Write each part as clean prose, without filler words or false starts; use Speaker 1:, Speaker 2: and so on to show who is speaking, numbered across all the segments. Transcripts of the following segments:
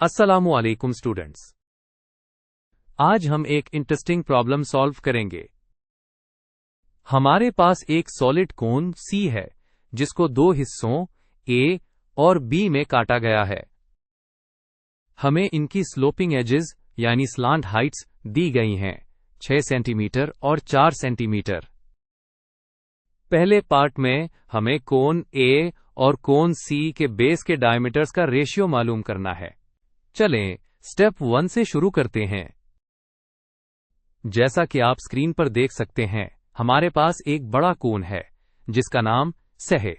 Speaker 1: अस्सलामुअलैकुम स्टूडेंट्स, आज हम एक इंटरेस्टिंग प्रॉब्लम सॉल्व करेंगे। हमारे पास एक सॉलिड कोन C है जिसको दो हिस्सों A और B में काटा गया है। हमें इनकी स्लोपिंग एजेस यानी स्लांट हाइट्स दी गई हैं 6 सेंटीमीटर और 4 सेंटीमीटर। पहले पार्ट में हमें कोन A और कोन C के बेस के डायमीटर्स का रेशियो मालूम करना है। चलें स्टेप 1 से शुरू करते हैं। जैसा कि आप स्क्रीन पर देख सकते हैं, हमारे पास एक बड़ा कोन है जिसका नाम S है।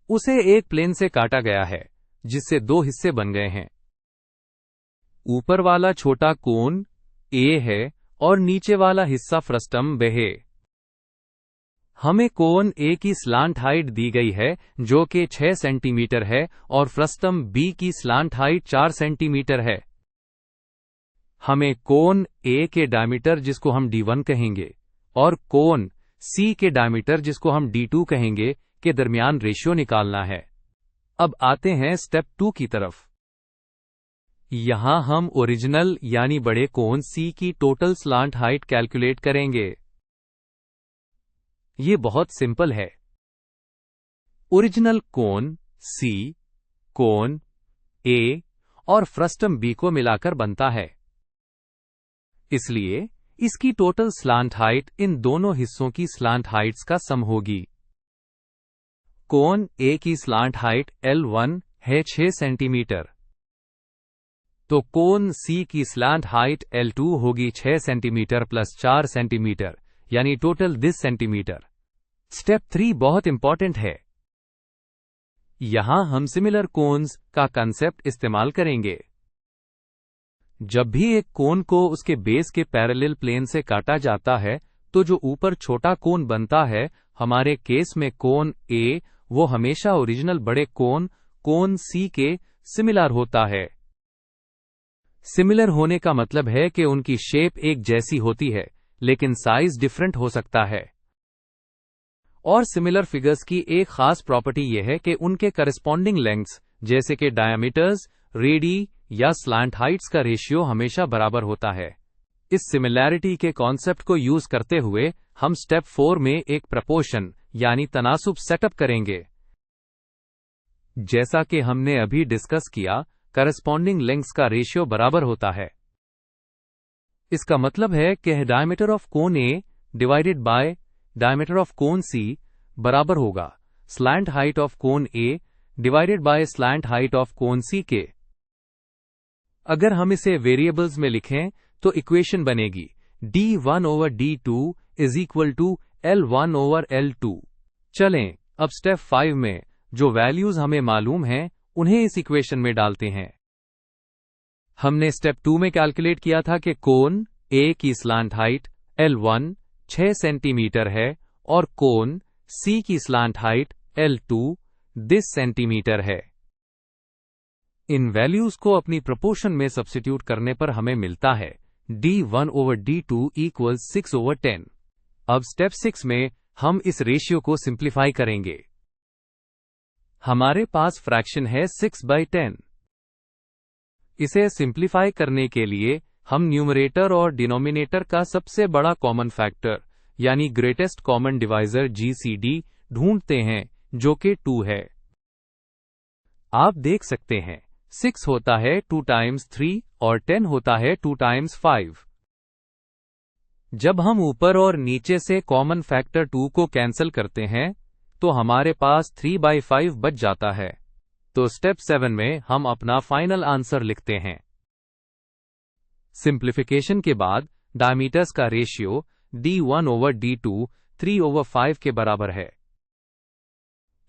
Speaker 1: उसे एक प्लेन से काटा गया है जिससे दो हिस्से बन गए हैं। ऊपर वाला छोटा कोन A है और नीचे वाला हिस्सा फ्रस्टम B है। हमें कोन A की स्लांट हाइट दी गई है जो कि 6 सेंटीमीटर है और फ्रस्टम B की स्लांट हाइट 4 सेंटीमीटर है। हमें कोन A के डायमीटर जिसको हम D1 कहेंगे और कोन C के डायमीटर जिसको हम D2 कहेंगे के दरमियान रेशियो निकालना है। अब आते हैं स्टेप 2 की तरफ। यहां हम ओरिजिनल यानी बड़े कोन C की टोटल स्लांट हाइट कैलकुलेट करेंगे। ये बहुत सिंपल है। Original cone C, cone A और फ्रस्टम B को मिलाकर बनता है, इसलिए इसकी टोटल स्लांट हाइट इन दोनों हिस्सों की स्लांट हाइट्स का सम होगी। कोन A की स्लांट हाइट L1 है 6 सेंटीमीटर, तो कोन C की स्लांट हाइट L2 होगी 6 सेंटीमीटर प्लस 4 सेंटीमीटर यानी टोटल 10 सेंटीमीटर। स्टेप 3 बहुत इंपॉर्टेंट है। यहां हम सिमिलर कोन्स का कंसेप्ट इस्तेमाल करेंगे। जब भी एक कोन को उसके बेस के पैरेलल प्लेन से काटा जाता है तो जो ऊपर छोटा कोन बनता है, हमारे केस में कोन A, वो हमेशा ओरिजिनल बड़े कोन C के सिमिलर होता है। सिमिलर होने का मतलब है कि उनकी शेप एक जैसी होती है लेकिन साइज डिफरेंट हो सकता है। और सिमिलर फिगर्स की एक खास प्रॉपर्टी यह है कि उनके करस्पॉन्डिंग लेंथ्स जैसे कि डायमीटर्स, रेडी या स्लांट हाइट्स का रेशियो हमेशा बराबर होता है। इस सिमिलैरिटी के कॉन्सेप्ट को यूज करते हुए हम स्टेप 4 में एक प्रपोर्शन यानी तनासुब सेटअप करेंगे। जैसा कि हमने अभी डिस्कस किया, करस्पॉन्डिंग लेंथ्स का रेशियो बराबर होता है। इसका मतलब है कि diameter of cone A divided by diameter of cone C बराबर होगा slant height of cone A divided by slant height of cone C के। अगर हम इसे वेरिएबल्स में लिखें तो इक्वेशन बनेगी D1 over D2 is equal to L1 over L2। चलें अब स्टेप 5 में जो वैल्यूज हमें मालूम हैं उन्हें इस इक्वेशन में डालते हैं। हमने स्टेप 2 में कैलकुलेट किया था कि कोन A की स्लांट हाइट L1 6 सेंटीमीटर है और कोन C की स्लांट हाइट L2 10 सेंटीमीटर है। इन वैल्यूज को अपनी प्रोपोर्शन में सब्स्टिट्यूट करने पर हमें मिलता है D1 over D2 equals 6 over 10। अब स्टेप 6 में हम इस रेशियो को सिंप्लीफाई करेंगे। हमारे पास फ्रैक्शन है 6/10। इसे सिंप्लीफाई करने के लिए हम न्यूमरेटर और डिनोमिनेटर का सबसे बड़ा कॉमन फैक्टर यानी ग्रेटेस्ट कॉमन डिवाइजर GCD ढूंढते हैं जो कि 2 है। आप देख सकते हैं 6 होता है 2 टाइम्स 3 और 10 होता है 2 टाइम्स 5। जब हम ऊपर और नीचे से कॉमन फैक्टर 2 को कैंसिल करते हैं तो हमारे पास 3/5 बच जाता है। तो स्टेप 7 में हम अपना फाइनल आंसर लिखते हैं। सिंप्लीफिकेशन के बाद डायमीटर्स का ratio D1 over D2 3 over 5 के बराबर है।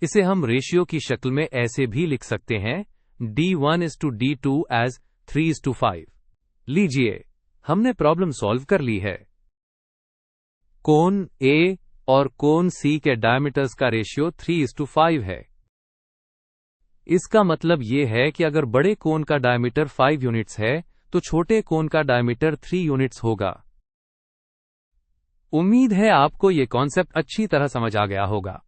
Speaker 1: इसे हम रेशियो की शक्ल में ऐसे भी लिख सकते हैं D1 is to D2 as 3 is to 5। लीजिए, हमने प्रॉब्लम सॉल्व कर ली है। कोन A और कोन C के डायमीटर्स का रेशियो 3 is to 5 है। इसका मतलब यह है कि अगर बड़े कोन का डायमीटर 5 यूनिट्स है तो छोटे कोन का डायमीटर 3 यूनिट्स होगा। उम्मीद है आपको यह कॉन्सेप्ट अच्छी तरह समझ आ गया होगा।